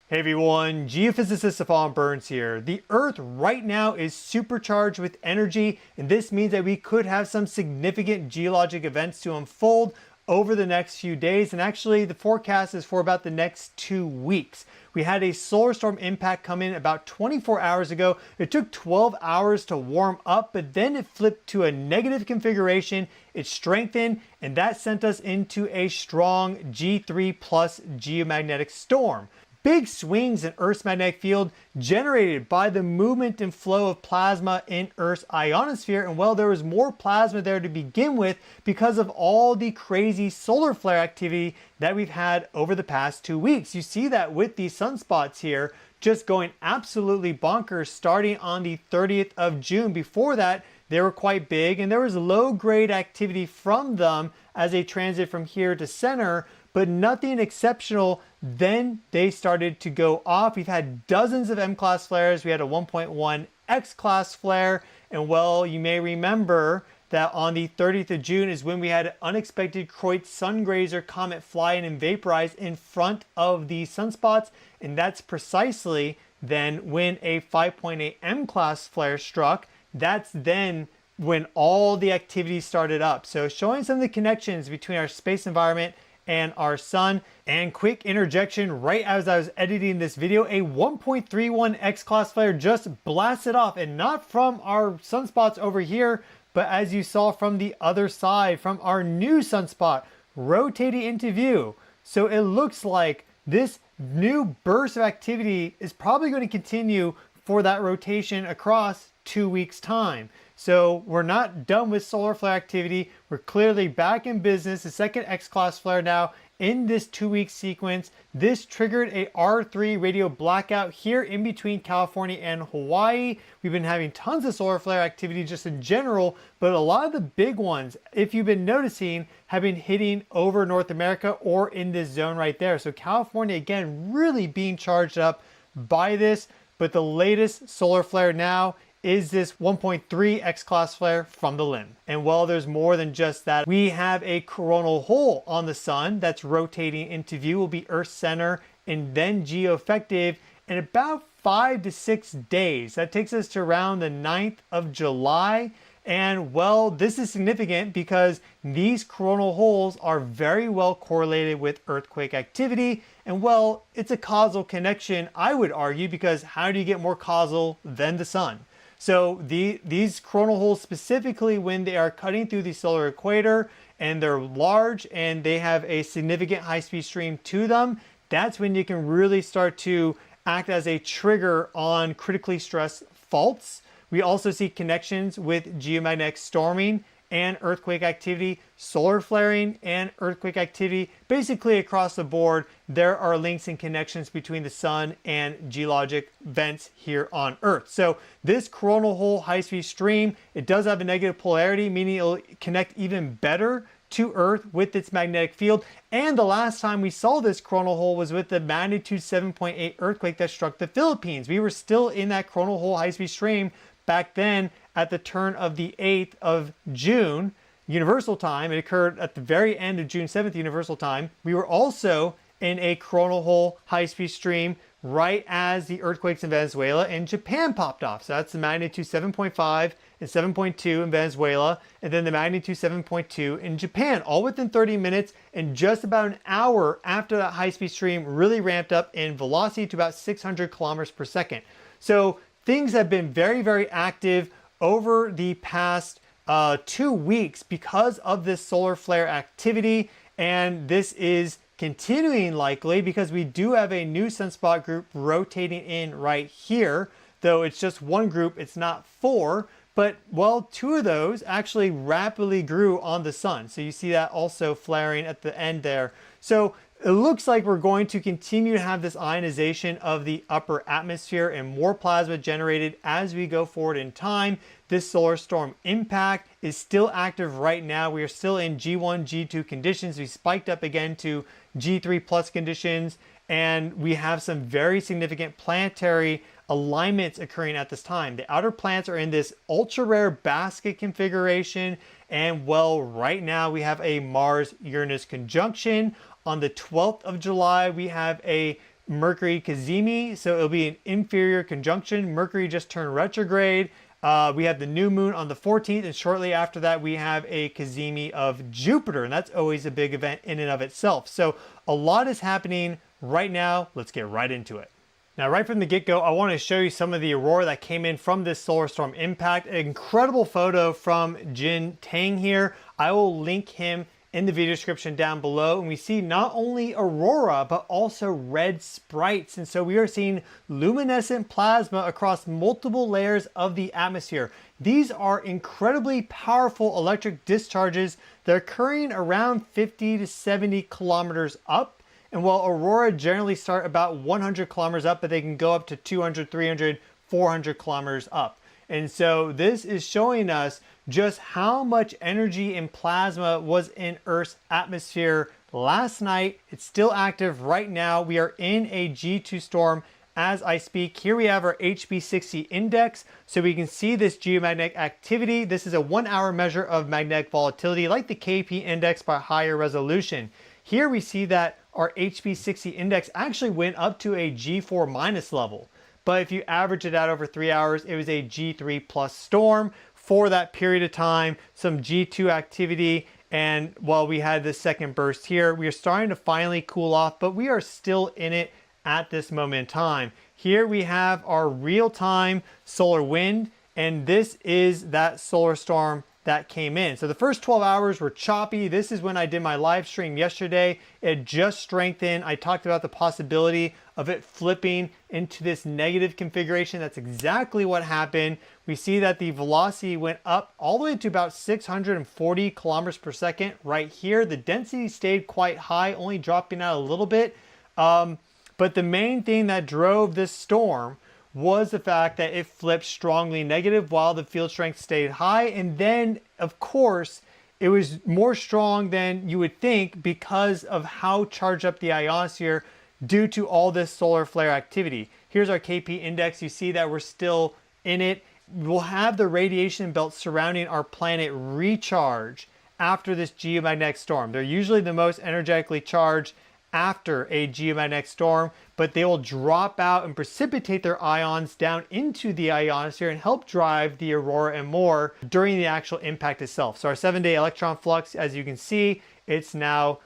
Hey everyone, Geophysicist Stefan here. The Earth right now is supercharged with energy, and this means that we could have some significant geologic events to unfold over the next few days, and actually the forecast is for about the next 2 weeks. We had a solar storm impact come in about 24 hours ago. It took 12 hours to warm up, but then it flipped to a negative configuration. It strengthened, and that sent us into a strong G3 plus geomagnetic storm. Big swings in Earth's magnetic field generated by the movement and flow of plasma in Earth's ionosphere. And well, there was more plasma there to begin with because of all the crazy solar flare activity that we've had over the past 2 weeks. You see that with these sunspots here just going absolutely bonkers starting on the 30th of June. Before that, they were quite big and there was low-grade activity from them as they transit from here to center, but nothing exceptional. Then they started to go off. We've had dozens of M-class flares. We had a 1.1 X-class flare. And well, you may remember that on the 30th of June is when we had an unexpected Kreutz sungrazer comet fly in and vaporize in front of the sunspots. And that's precisely then when a 5.8 M-class flare struck. That's then when all the activity started up. So showing some of the connections between our space environment and our sun. And quick interjection, right as I was editing this video, a 1.31 X-class flare just blasted off, and not from our sunspots over here, but as you saw from the other side, from our new sunspot rotating into view. So it looks like this new burst of activity is probably going to continue for that rotation across 2 weeks time. So we're not done with solar flare activity. We're clearly back in business. The second X-class flare now in this 2-week sequence. This triggered a R3 radio blackout here in between California and Hawaii. We've been having tons of solar flare activity just in general, but a lot of the big ones, if you've been noticing, have been hitting over North America or in this zone right there. So California, again, really being charged up by this. But the latest solar flare now is this 1.3 X-class flare from the limb. And well, there's more than just that. We have a coronal hole on the sun that's rotating into view. Will be Earth center and then geoeffective in about 5 to 6 days. That takes us to around the 9th of July. And well, this is significant because these coronal holes are very well correlated with earthquake activity. And well, it's a causal connection, I would argue, because how do you get more causal than the sun? So these coronal holes, specifically when they are cutting through the solar equator and they're large and they have a significant high-speed stream to them, that's when you can really start to act as a trigger on critically stressed faults. We also see connections with geomagnetic storming and earthquake activity, solar flaring and earthquake activity. Basically across the board, there are links and connections between the sun and geologic vents here on Earth. So this coronal hole high-speed stream, it does have a negative polarity, meaning it'll connect even better to Earth with its magnetic field. And the last time we saw this coronal hole was with the magnitude 7.8 earthquake that struck the Philippines. We were still in that coronal hole high-speed stream back then at the turn of the 8th of June, Universal Time. It occurred at the very end of June 7th, Universal Time. We were also in a coronal hole high-speed stream right as the earthquakes in Venezuela and Japan popped off. So that's the magnitude 7.5 and 7.2 in Venezuela, and then the magnitude 7.2 in Japan, all within 30 minutes and just about an hour after that high-speed stream really ramped up in velocity to about 600 kilometers per second. So things have been very, very active over the past 2 weeks because of this solar flare activity, and this is continuing likely because we do have a new sunspot group rotating in right here, though it's just one group, it's not 4, but well, 2 of those actually rapidly grew on the sun. So you see that also flaring at the end there. So it looks like we're going to continue to have this ionization of the upper atmosphere and more plasma generated as we go forward in time. This solar storm impact is still active right now. We are still in G1, G2 conditions. We spiked up again to G3 plus conditions, and we have some very significant planetary alignments occurring at this time. The outer planets are in this ultra rare basket configuration, and well, right now we have a Mars-Uranus conjunction. On the 12th of July, we have a Mercury cazimi, so it'll be an inferior conjunction. Mercury just turned retrograde. We have the new moon on the 14th, and shortly after that we have a cazimi of Jupiter, and that's always a big event in and of itself. So a lot is happening right now. Let's get right into it. Now, right from the get-go, I want to show you some of the aurora that came in from this solar storm impact. An incredible photo from Jin Tang here. I will link him in the video description down below. And we see not only aurora, but also red sprites. And so we are seeing luminescent plasma across multiple layers of the atmosphere. These are incredibly powerful electric discharges. They're occurring around 50 to 70 kilometers up. And while aurora generally start about 100 kilometers up, but they can go up to 200, 300, 400 kilometers up. And so this is showing us just how much energy and plasma was in Earth's atmosphere last night. It's still active right now. We are in a G2 storm as I speak. Here we have our HB60 index, so we can see this geomagnetic activity. This is a 1 hour measure of magnetic volatility, like the KP index, but higher resolution. Here we see that our HB60 index actually went up to a G4 minus level. But if you average it out over 3 hours, it was a G3 plus storm for that period of time, some G2 activity. And while we had this second burst here, we are starting to finally cool off, but we are still in it at this moment in time. Here we have our real-time solar wind, and this is that solar storm that came in. So the first 12 hours were choppy. This is when I did my live stream yesterday. It just strengthened. I talked about the possibility of it flipping into this negative configuration. That's exactly what happened. We see that the velocity went up all the way to about 640 kilometers per second right here. The density stayed quite high, only dropping out a little bit. But the main thing that drove this storm was the fact that it flipped strongly negative while the field strength stayed high. And then, of course, it was more strong than you would think because of how charged up the ionosphere due to all this solar flare activity. Here's our KP index. You see that we're still in it. We'll have the radiation belt surrounding our planet recharge after this geomagnetic storm. They're usually the most energetically charged after a geomagnetic storm, but they will drop out and precipitate their ions down into the ionosphere and help drive the aurora and more during the actual impact itself. So our 7-day electron flux, as you can see, it's now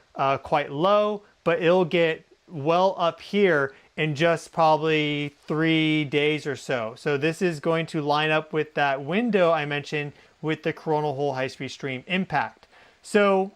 quite low, but it'll get well up here in just probably 3 days or so. So this is going to line up with that window I mentioned with the coronal hole high-speed stream impact. So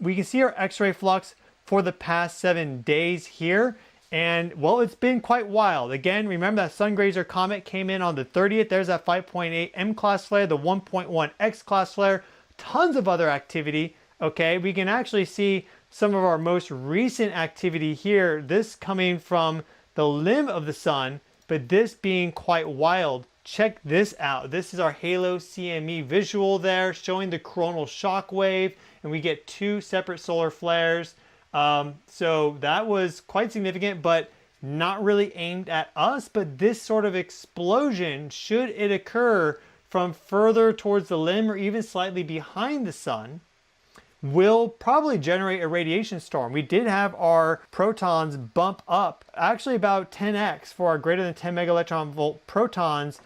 we can see our X-ray flux for the past 7 days here. And well, it's been quite wild. Again, remember that sun grazer comet came in on the 30th. There's that 5.8 M class flare, the 1.1 X class flare, tons of other activity. Okay, we can actually see some of our most recent activity here. This coming from the limb of the sun, but this being quite wild. Check this out. This is our halo CME visual there showing the coronal shock wave, and we get 2 separate solar flares. So that was quite significant, but not really aimed at us. But this sort of explosion, should it occur from further towards the limb or even slightly behind the sun, will probably generate a radiation storm. We did have our protons bump up actually about 10x for our greater than 10 mega electron volt protons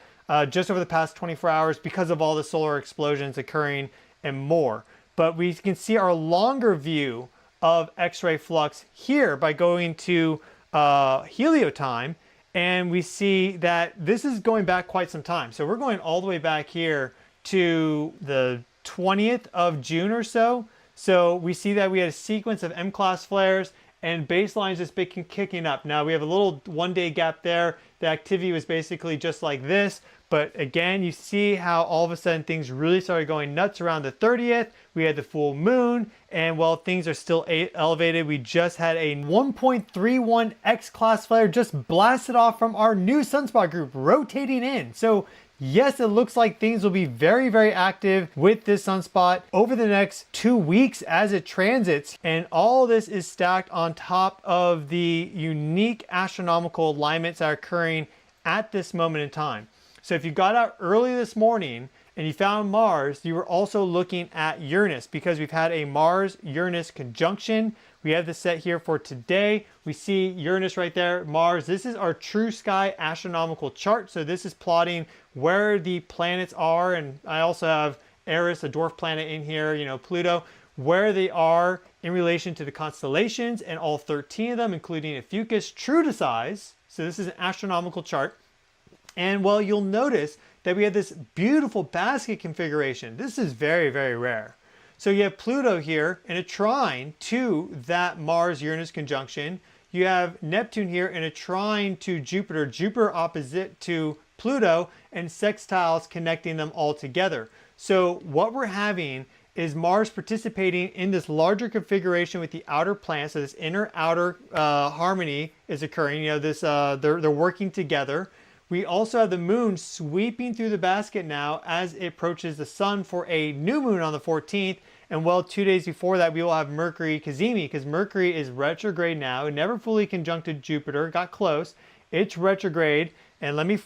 just over the past 24 hours because of all the solar explosions occurring and more. But we can see our longer view of X-ray flux here by going to heliotime, and we see that this is going back quite some time. So we're going all the way back here to the 20th of June or so. So we see that we had a sequence of M-class flares and baselines just been kicking up. Now we have a little 1 day gap there. The activity was basically just like this. But again, you see how all of a sudden things really started going nuts around the 30th. We had the full moon, and while things are still elevated, we just had a 1.31 X-class flare just blasted off from our new sunspot group rotating in. So yes, it looks like things will be very, very active with this sunspot over the next 2 weeks as it transits. And all this is stacked on top of the unique astronomical alignments that are occurring at this moment in time. So if you got out early this morning and you found Mars, you were also looking at Uranus because we've had a Mars-Uranus conjunction. We have this set here for today. We see Uranus right there, Mars. This is our true sky astronomical chart. So this is plotting where the planets are. And I also have Eris, a dwarf planet in here, you know, Pluto, where they are in relation to the constellations, and all 13 of them, including Ophiuchus, true to size. So this is an astronomical chart. And well, you'll notice that we have this beautiful basket configuration. This is very, very rare. So you have Pluto here in a trine to that Mars-Uranus conjunction. You have Neptune here in a trine to Jupiter, Jupiter opposite to Pluto, and sextiles connecting them all together. So what we're having is Mars participating in this larger configuration with the outer planets. So this inner-outer harmony is occurring. You know, this they're working together. We also have the moon sweeping through the basket now as it approaches the sun for a new moon on the 14th. And well, 2 days before that, we will have Mercury cazimi, because Mercury is retrograde now. It never fully conjuncted Jupiter, got close. It's retrograde. And let me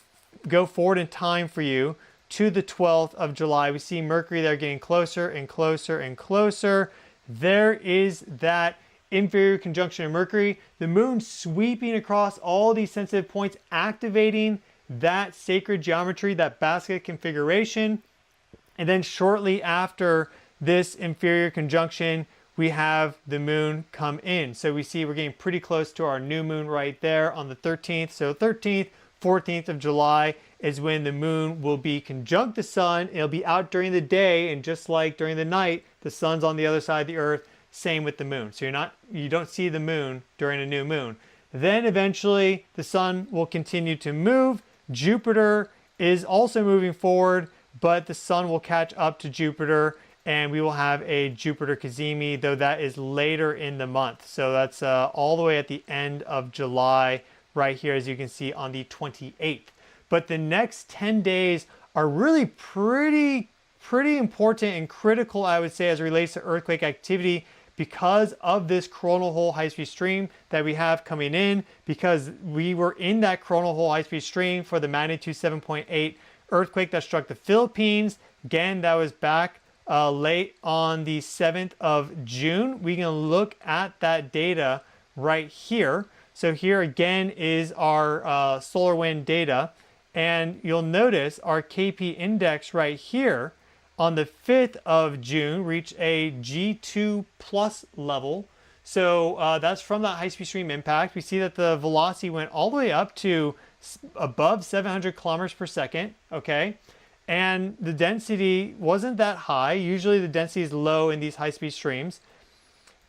go forward in time for you to the 12th of July. We see Mercury there getting closer and closer and closer. There is that inferior conjunction of Mercury. The moon sweeping across all these sensitive points, activating that sacred geometry, that basket configuration. And then shortly after this inferior conjunction, we have the moon come in. So we see we're getting pretty close to our new moon right there on the 13th. So 13th, 14th of July is when the moon will be conjunct the sun. It'll be out during the day, and just like during the night, the sun's on the other side of the earth. Same with the moon. So you don't see the moon during a new moon. Then eventually the sun will continue to move. Jupiter is also moving forward, but the sun will catch up to Jupiter, and we will have a Jupiter cazimi, though that is later in the month. So that's all the way at the end of July right here, as you can see on the 28th. But the next 10 days are really pretty important and critical, I would say, as it relates to earthquake activity, because of this coronal hole high-speed stream that we have coming in, because we were in that coronal hole high-speed stream for the magnitude 7.8 earthquake that struck the Philippines. Again, that was back late on the 7th of June. We can look at that data right here. So here again is our solar wind data. And you'll notice our KP index right here on the 5th of June reached a G2 plus level. So that's from that high-speed stream impact. We see that the velocity went all the way up to above 700 kilometers per second, okay? And the density wasn't that high. Usually the density is low in these high-speed streams.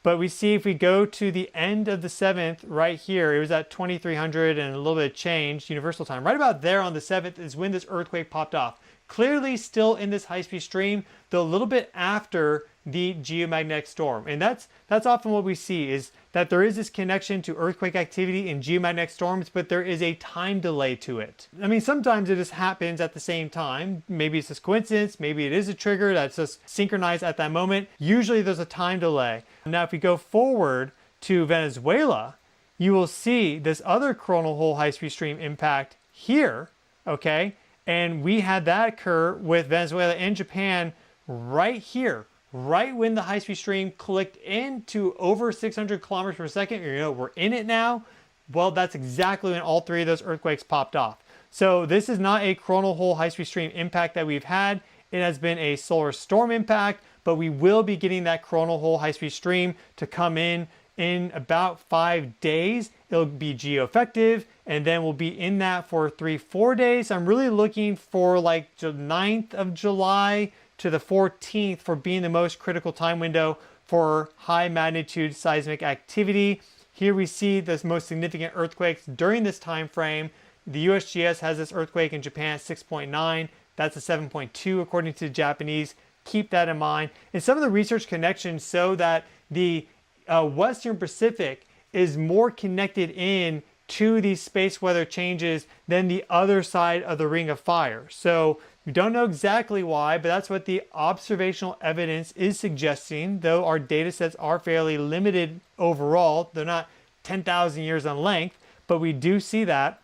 But we see if we go to the end of the 7th right here, it was at 2300 and a little bit of change universal time. Right about there on the 7th is when this earthquake popped off. Clearly still in this high-speed stream, though a little bit after the geomagnetic storm. And that's often what we see, is that there is this connection to earthquake activity in geomagnetic storms, but there is a time delay to it. I mean, sometimes it just happens at the same time. Maybe it's just coincidence, maybe it is a trigger that's just synchronized at that moment. Usually there's a time delay. Now, if we go forward to Venezuela, you will see this other coronal hole high-speed stream impact here, okay? And we had that occur with Venezuela and Japan right here, right when the high-speed stream clicked into over 600 kilometers per second. You know, we're in it now. Well, that's exactly when all three of those earthquakes popped off. So this is not a coronal hole high-speed stream impact that we've had. It has been a solar storm impact, but we will be getting that coronal hole high-speed stream to come in about 5 days. It'll be geoeffective, and then we'll be in that for 3-4 days. I'm really looking for like the 9th of July to the 14th for being the most critical time window for high magnitude seismic activity. Here we see the most significant earthquakes during this time frame. The USGS has this earthquake in Japan at 6.9. That's a 7.2 according to the Japanese. Keep that in mind. And some of the research connections show that the Western Pacific is more connected in to these space weather changes than the other side of the Ring of Fire. So we don't know exactly why, but that's what the observational evidence is suggesting, though our data sets are fairly limited overall. They're not 10,000 years in length, but we do see that.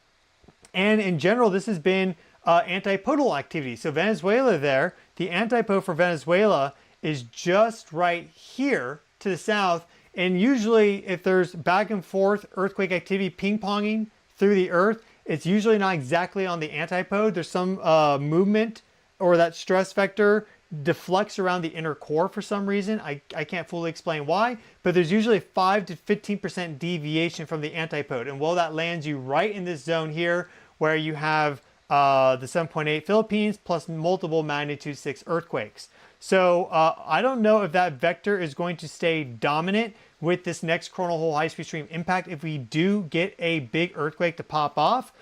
And in general, this has been antipodal activity. So Venezuela there, The antipode for Venezuela is just right here to the south. And usually if there's back and forth earthquake activity ping-ponging through the earth, it's usually not exactly on the antipode. There's some movement, or that stress vector deflects around the inner core for some reason. I can't fully explain why, but there's usually 5 to 15% deviation from the antipode. And well, that lands you right in this zone here where you have the 7.8 Philippines plus multiple magnitude 6 earthquakes. So I don't know if that vector is going to stay dominant with this next coronal hole high-speed stream impact. If we do get a big earthquake to pop off,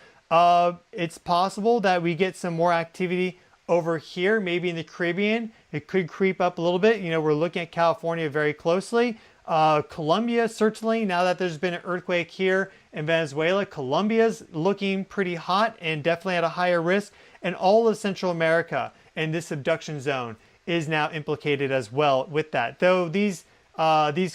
it's possible that we get some more activity over here, maybe in the Caribbean. It could creep up a little bit. You know, we're looking at California very closely. Colombia, certainly, now that there's been an earthquake here in Venezuela, Colombia's looking pretty hot and definitely at a higher risk. And all of Central America and this subduction zone is now implicated as well with that. Though these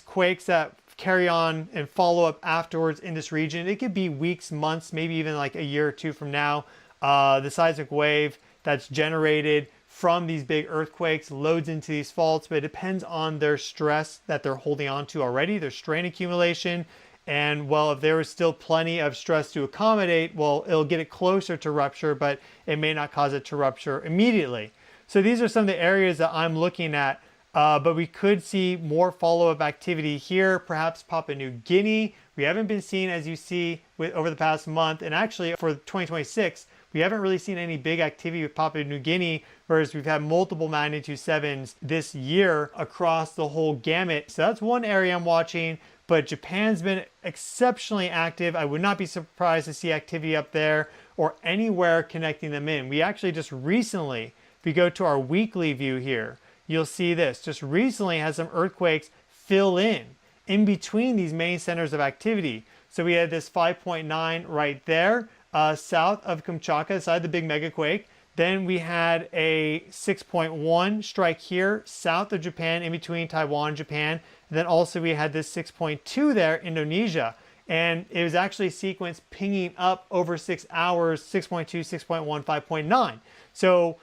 quakes that carry on and follow up afterwards in this region, it could be weeks, months, maybe even like a year or two from now. The seismic wave that's generated from these big earthquakes loads into these faults, but it depends on their stress that they're holding on to already, their strain accumulation. And well, if there is still plenty of stress to accommodate, well, it'll get it closer to rupture, but it may not cause it to rupture immediately. So these are some of the areas that I'm looking at, but we could see more follow-up activity here, perhaps Papua New Guinea. We haven't been seeing, as you see, over the past month, and actually for 2026, we haven't really seen any big activity with Papua New Guinea, whereas we've had multiple magnitude 7s this year across the whole gamut. So that's one area I'm watching, but Japan's been exceptionally active. I would not be surprised to see activity up there or anywhere connecting them in. We actually just recently, if we go to our weekly view here, you'll see this, just recently had some earthquakes fill in between these main centers of activity. So we had this 5.9 right there, south of Kamchatka, side of the big megaquake. Then we had a 6.1 strike here, south of Japan, in between Taiwan and Japan. And then also we had this 6.2 there, Indonesia. And it was actually sequenced pinging up over 6 hours, 6.2, 6.1, 5.9. So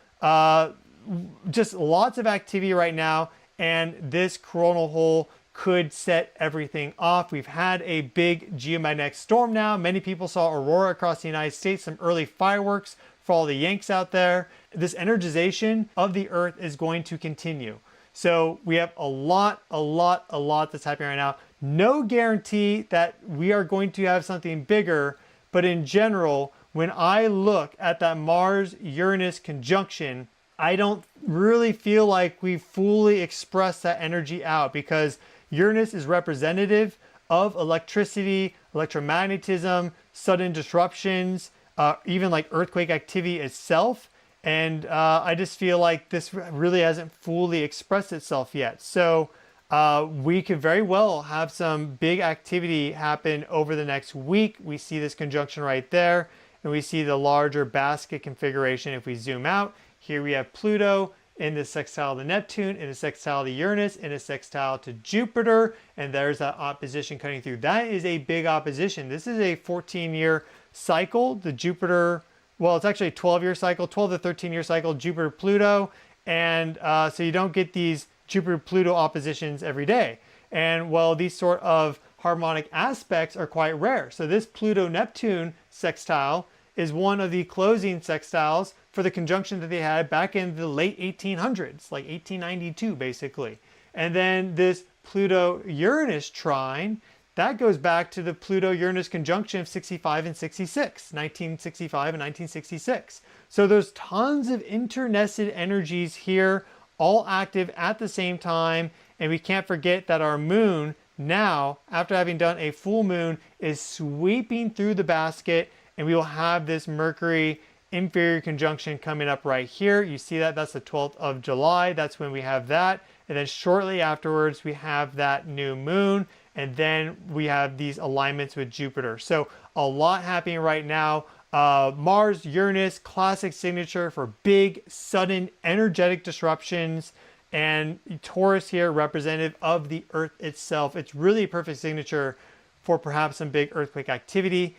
just lots of activity right now. And this coronal hole could set everything off. We've had a big geomagnetic storm now. Many people saw aurora across the United States, some early fireworks for all the Yanks out there. This energization of the earth is going to continue. So we have a lot that's happening right now. No guarantee that we are going to have something bigger, but in general, when I look at that Mars-Uranus conjunction, I don't really feel like we fully express that energy out, because Uranus is representative of electricity, electromagnetism, sudden disruptions, even like earthquake activity itself. And I just feel like this really hasn't fully expressed itself yet. So we could very well have some big activity happen over the next week. We see this conjunction right there, and we see the larger basket configuration if we zoom out. Here we have Pluto in the sextile to Neptune, in a sextile to Uranus, in a sextile to Jupiter, and there's that opposition cutting through. That is a big opposition. This is a 14-year cycle. The Jupiter, well, it's actually a 12-year cycle, 12 to 13-year cycle, Jupiter-Pluto, and so you don't get these Jupiter-Pluto oppositions every day. And well, these sort of harmonic aspects are quite rare. So this Pluto-Neptune sextile is one of the closing sextiles for the conjunction that they had back in the late 1800s, like 1892 basically. And then this Pluto-Uranus trine, that goes back to the Pluto-Uranus conjunction of 65 and 66, 1965 and 1966. So there's tons of internected energies here, all active at the same time. And we can't forget that our moon now, after having done a full moon, is sweeping through the basket, and we will have this Mercury inferior conjunction coming up right here. You see that, that's the 12th of July. That's when we have that. And then shortly afterwards, we have that new moon. And then we have these alignments with Jupiter. So a lot happening right now. Mars, Uranus, classic signature for big, sudden, energetic disruptions. And Taurus here, representative of the Earth itself. It's really a perfect signature for perhaps some big earthquake activity.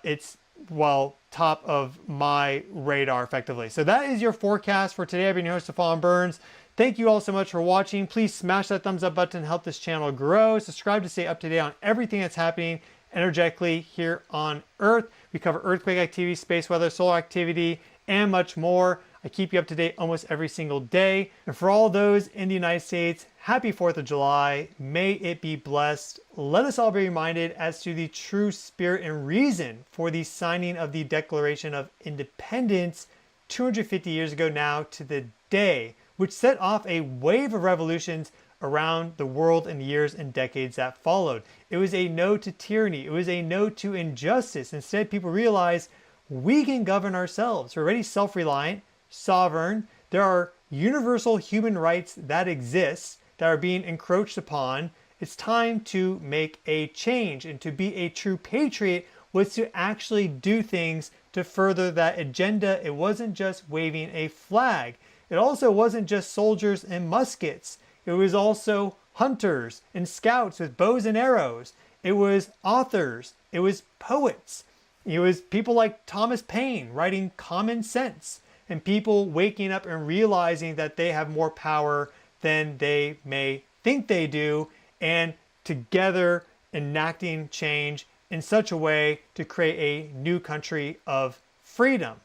It's, well, top of my radar effectively. So that is your forecast for today. I've been your host, Stefan Burns. Thank you all so much for watching. Please smash that thumbs up button to help this channel grow. Subscribe to stay up to date on everything that's happening energetically here on Earth. We cover earthquake activity, space weather, solar activity, and much more. I keep you up to date almost every single day. And for all those in the United States, happy 4th of July. May it be blessed. Let us all be reminded as to the true spirit and reason for the signing of the Declaration of Independence 250 years ago now to the day, which set off a wave of revolutions around the world in the years and decades that followed. It was a no to tyranny. It was a no to injustice. Instead, people realized we can govern ourselves. We're already self-reliant, sovereign. There are universal human rights that exist that are being encroached upon. It's time to make a change, and to be a true patriot was to actually do things to further that agenda. It wasn't just waving a flag. It also wasn't just soldiers and muskets. It was also hunters and scouts with bows and arrows. It was authors. It was poets. It was people like Thomas Paine writing Common Sense, and people waking up and realizing that they have more power than they may think they do, and together enacting change in such a way to create a new country of freedom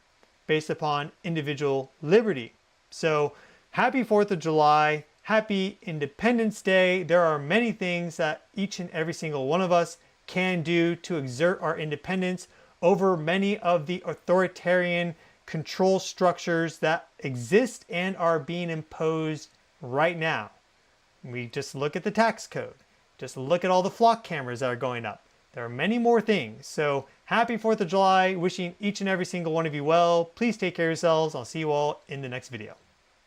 based upon individual liberty. So happy 4th of July. Happy Independence Day. There are many things that each and every single one of us can do to exert our independence over many of the authoritarian control structures that exist and are being imposed right now. We just look at the tax code. Just look at all the flock cameras that are going up. There are many more things. So happy 4th of July. Wishing each and every single one of you well. Please take care of yourselves. I'll see you all in the next video.